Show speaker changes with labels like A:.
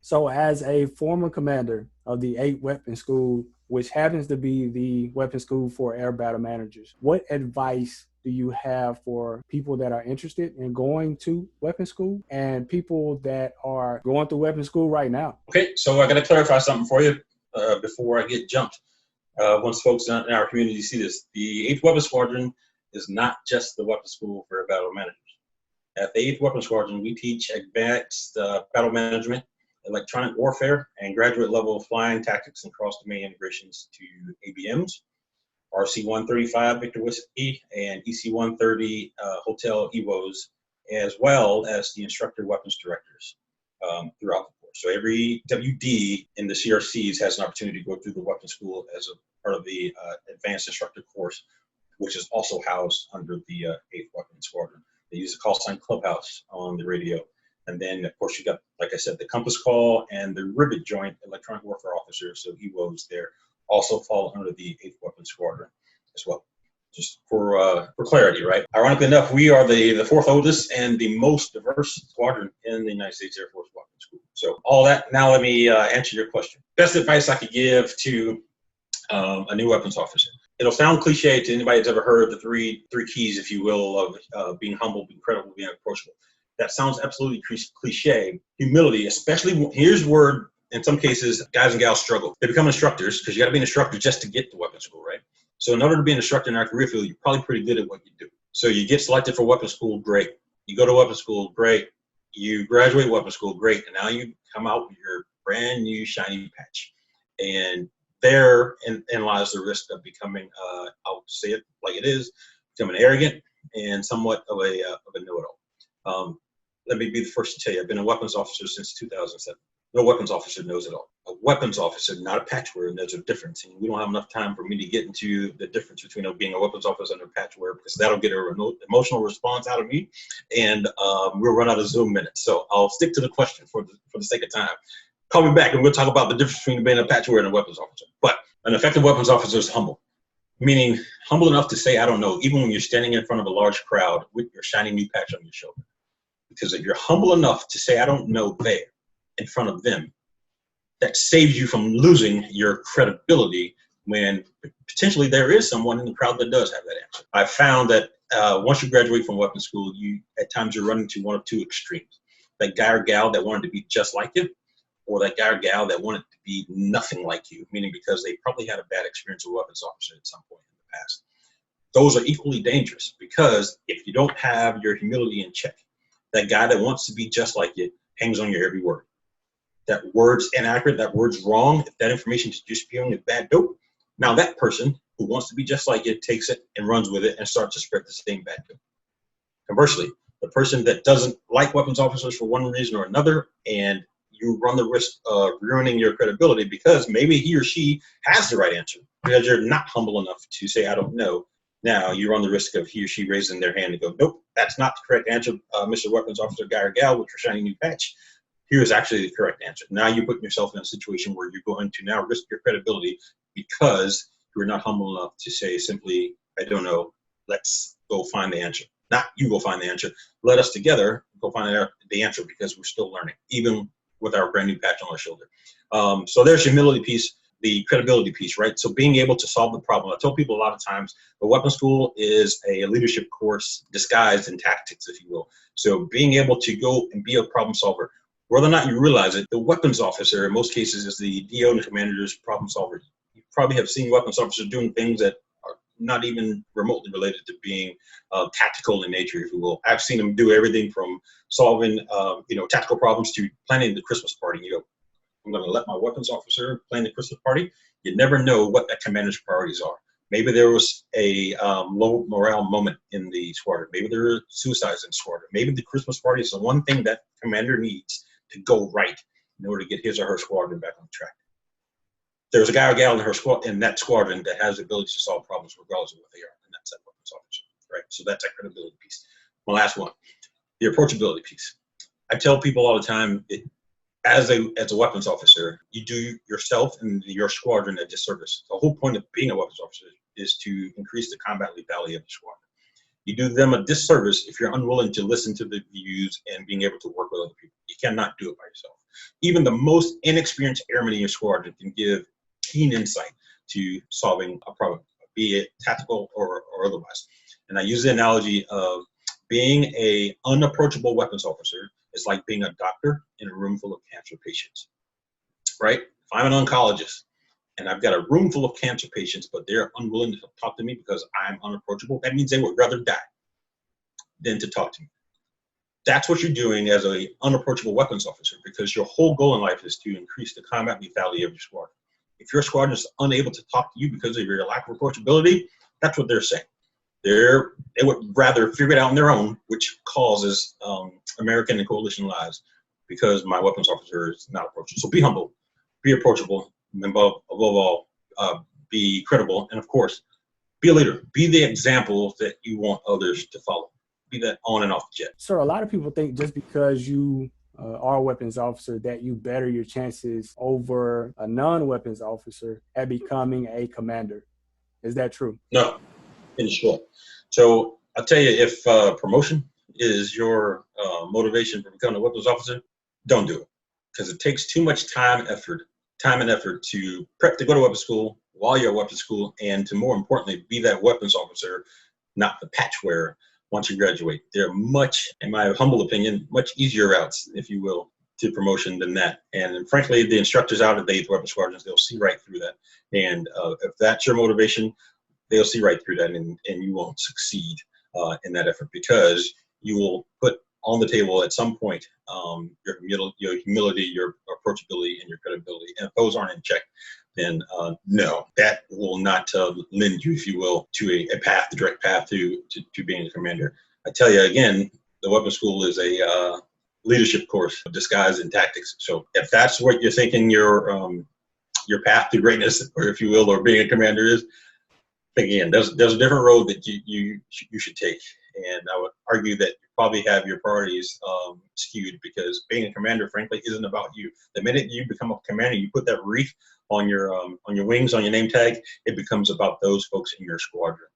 A: So, as a former commander of the 8th Weapon School, which happens to be the weapon school for air battle managers, what advice do you have for people that are interested in going to weapon school and people that are going through weapon school right now?
B: Okay, so I got to clarify something for you before I get jumped. Once folks in our community see this, the 8th Weapon Squadron is not just the weapon school for battle managers. At the 8th Weapon Squadron, we teach advanced battle management, electronic warfare, and graduate level flying tactics and cross-domain integrations to ABMs, RC-135 Victor Whiskey, and EC-130 Hotel EVOs, as well as the instructor weapons directors throughout the course. So every WD in the CRCs has an opportunity to go through the weapons school as a part of the advanced instructor course, which is also housed under the 8th Weapon Squadron. They use the call sign Clubhouse on the radio. And then, of course, you got, like I said, the Compass Call and the Rivet Joint Electronic Warfare Officers, so EWOs there, also fall under the 8th Weapon Squadron as well. Just for clarity, right? Ironically enough, we are the fourth oldest and the most diverse squadron in the United States Air Force Weapon School. So all that, now let me answer your question. Best advice I could give to a new weapons officer. It'll sound cliche to anybody that's ever heard the three keys, if you will, of being humble, being credible, being approachable. That sounds absolutely cliche. Humility, especially, here's where, in some cases, guys and gals struggle. They become instructors because you got to be an instructor just to get to weapons school, right? So in order to be an instructor in our career field, you're probably pretty good at what you do. So you get selected for weapons school, great. You go to weapons school, great. You graduate weapons school, great. And now you come out with your brand new shiny patch. And therein lies the risk of becoming, I'll say it like it is, becoming arrogant and somewhat of a know-it-all. Let me be the first to tell you, I've been a weapons officer since 2007. No weapons officer knows it all. A weapons officer, not a patch wearer, and there's a difference. And we don't have enough time for me to get into the difference between being a weapons officer and a patch wearer, because that'll get an emotional response out of me, and we'll run out of Zoom minutes. So I'll stick to the question for the sake of time. Call me back and we'll talk about the difference between being a patch wearer and a weapons officer. But an effective weapons officer is humble, meaning humble enough to say, I don't know, even when you're standing in front of a large crowd with your shiny new patch on your shoulder. Because if you're humble enough to say, I don't know, there in front of them, that saves you from losing your credibility when potentially there is someone in the crowd that does have that answer. I found that once you graduate from weapons school, at times you're running to one of two extremes. That guy or gal that wanted to be just like you, or that guy or gal that wanted to be nothing like you, meaning because they probably had a bad experience with a weapons officer at some point in the past. Those are equally dangerous, because if you don't have your humility in check, that guy that wants to be just like you hangs on your every word. That word's inaccurate, that word's wrong, if that information is just spewing as bad dope, now that person who wants to be just like you takes it and runs with it and starts to spread the same bad dope. Conversely, the person that doesn't like weapons officers for one reason or another, and you run the risk of ruining your credibility because maybe he or she has the right answer, because you're not humble enough to say, I don't know. Now you run the risk of he or she raising their hand and go, nope, that's not the correct answer, Mr. Weapons Officer, guy or gal with your shiny new patch. Here's actually the correct answer. Now you're putting yourself in a situation where you're going to now risk your credibility because you're not humble enough to say simply, I don't know, let's go find the answer. Not you go find the answer. Let us together go find the answer, because we're still learning, even with our brand new patch on our shoulder. So there's humility piece, the credibility piece, right? So being able to solve the problem. I tell people a lot of times, the weapons school is a leadership course disguised in tactics, if you will. So being able to go and be a problem solver, whether or not you realize it, the weapons officer in most cases is the DO and the commander's problem solver. You probably have seen weapons officers doing things that are not even remotely related to being tactical in nature, if you will. I've seen them do everything from solving tactical problems to planning the Christmas party. I'm going to let my weapons officer plan the Christmas party. You never know what that commander's priorities are. Maybe there was a low morale moment in the squadron. Maybe there are suicides in the squadron. Maybe the Christmas party is the one thing that commander needs to go right in order to get his or her squadron back on track. There's a guy or gal in that squadron that has the ability to solve problems regardless of what they are, and that's that weapons officer, right? So that's that credibility piece. My last one, the approachability piece. I tell people all the time, as a weapons officer, you do yourself and your squadron a disservice. The whole point of being a weapons officer is to increase the combat lethality of the squadron. You do them a disservice if you're unwilling to listen to the views and being able to work with other people. You cannot do it by yourself. Even the most inexperienced airman in your squadron can give keen insight to solving a problem, be it tactical or otherwise. And I use the analogy of being a unapproachable weapons officer is like being a doctor in a room full of cancer patients, right? If I'm an oncologist and I've got a room full of cancer patients, but they're unwilling to talk to me because I'm unapproachable, that means they would rather die than to talk to me. That's what you're doing as an unapproachable weapons officer, because your whole goal in life is to increase the combat lethality of your squadron. If your squadron is unable to talk to you because of your lack of approachability, that's what they're saying. They would rather figure it out on their own, which causes American and coalition lives, because my weapons officer is not approachable. So be humble, be approachable, and above all, be credible, and of course, be a leader. Be the example that you want others to follow. Be that on and off the jet.
A: Sir, a lot of people think just because you are a weapons officer that you better your chances over a non-weapons officer at becoming a commander. Is that true?
B: No, in short. So I'll tell you, if promotion is your motivation for becoming a weapons officer, don't do it, because it takes too much time and effort to prep to go to weapons school while you're at weapons school, and to, more importantly, be that weapons officer, not the patch wearer. Once you graduate, there are much, in my humble opinion, much easier routes, if you will, to promotion than that. And frankly, the instructors out at the 8th Weapons Squadrons, they'll see right through that. And if that's your motivation, they'll see right through that, and you won't succeed in that effort, because you will put on the table at some point your humility, your approachability, and your credibility. And if those aren't in check, then no, that will not lend you, if you will, to a path, the direct path to being a commander. I tell you again, the weapons school is a leadership course disguised in tactics. So if that's what you're thinking your path to greatness, or if you will, or being a commander is, think again. There's a different road that you should take, and I would argue that you probably have your priorities skewed, because being a commander, frankly, isn't about you. The minute you become a commander, you put that wreath on your wings, on your name tag, it becomes about those folks in your squadron.